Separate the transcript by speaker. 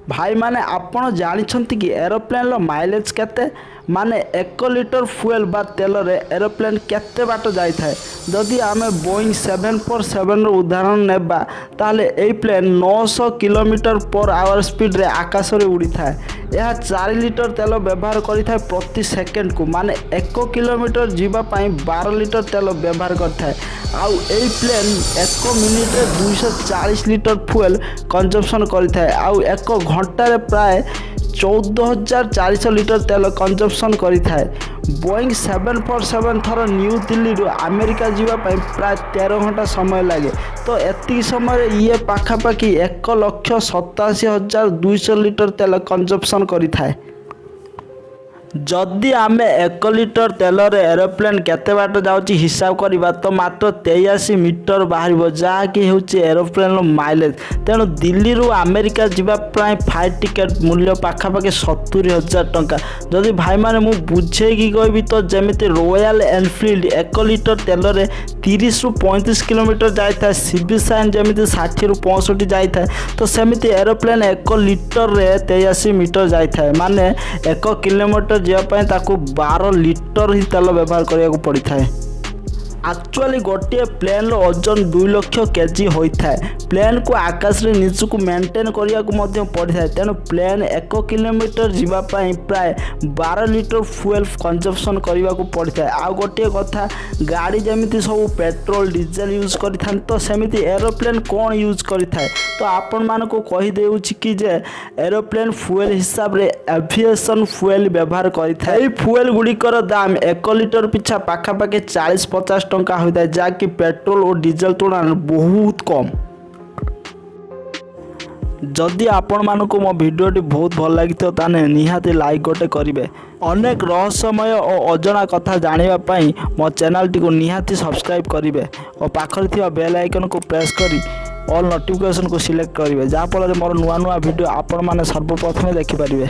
Speaker 1: भाई माने आपण जानिछंती कि एरोप्लेन लो माइलेज केते माने 1 लिटर फ्यूल बा तेल रे एरोप्लेन केते बाट जाई थाए। जदि आमे बोइंग 747 रो उदाहरण नेबा ताले एई plane 900 kilometre per hour speed रे आकाश रे उड़ी थाए। यह 4 लिटर तेल व्यवहार करि थाए प्रति सेकेंड को माने 1 किलोमीटर जीवा पाई 12 लिटर तेल व्यवहार करथाए। आउ एई प्लेन 1 मिनिट रे 240 लिटर फ्यूल कंजम्पशन करिथाए। आउ 1 घंटा रे प्राय 14,400 लिटर तेल कंजम्पशन करिथाए। बोइंग 747 थर न्यू दिल्ली रू अमेरिका जीवा पाई प्राय 13 घंटा समय लगे। तो एति समय ये पाखापाखि 1,87,200 लिटर तेल कंजम्पशन करिथाए। जदि आमे 1 लिटर तेल रे एरोप्लेन केते बाट जाउची हिसाब करिबा तो मात्र 83 मीटर बाहर जहाँकि होची एरोप्लेन माइलेज। तेणु दिल्ली रू अमेरिका जीवा प्राय फ्लाइट टिकेट मूल्य पाखापाखि 70,000 टंका। जदि भाई माने मु बुझेकी कहबी तो जेमिति रॉयल एनफील्ड 1 लिटर तेल रे 30 रू 35 किलोमीटर जाई था, सीबी साइन जेमिति 60 रू 65 जाई था, तो सेमिति एरोप्लेन 1 लिटर रे 83 मीटर जाई था। माने 1 किलोमीटर जीवाई ताकू 12 लिटर ही तेल व्यवहार करने पड़ी थाए। एक्चुअली गोटे प्लेन रो ओजन 2 लाख केजी होता है। प्लेन को आकाश रे नीचे को मेंटेन करिया को मध्य पड़ी थाए। तेणु प्लेन 1 किलोमीटर जीवाई प्राय 12 लिटर फ्यूल कंजम्पशन करने को पड़ी थाए। आ गोटे कथा गाड़ी जमीती सब पेट्रोल डीजेल यूज करि तो सेमिति एरोप्लेन कौन यूज करि थाए। तो आपण मान को कहि देउछि कि जे एरोप्लेन फ्यूल हिसाब रे एविएशन फ्यूल व्यवहार करि थाए। एई फ्यूल गुड़िकर दाम 1 लिटर पिछा पाखापाखि 40-50 टंका होता है, जहाँकि पेट्रोल और डीजेल तुलना बहुत कम। जदि आपण मानक मो भिडियोटी बहुत भल लगी ताने निहाती लाइक गोटे करेंगे। अनेक रहस्यमय और अजଣା कथा जानिबा पई मो चैनल टी को निहाती सब्सक्राइब करेंगे और पाखरे थिबा बेल आइकन को प्रेस करी ऑल नोटिफिकेशन को सिलेक्ट करेंगे, जहाँ फल मोर नुआ नुआ वीडियो आपण माने सर्वप्रथम देखि पारिबे।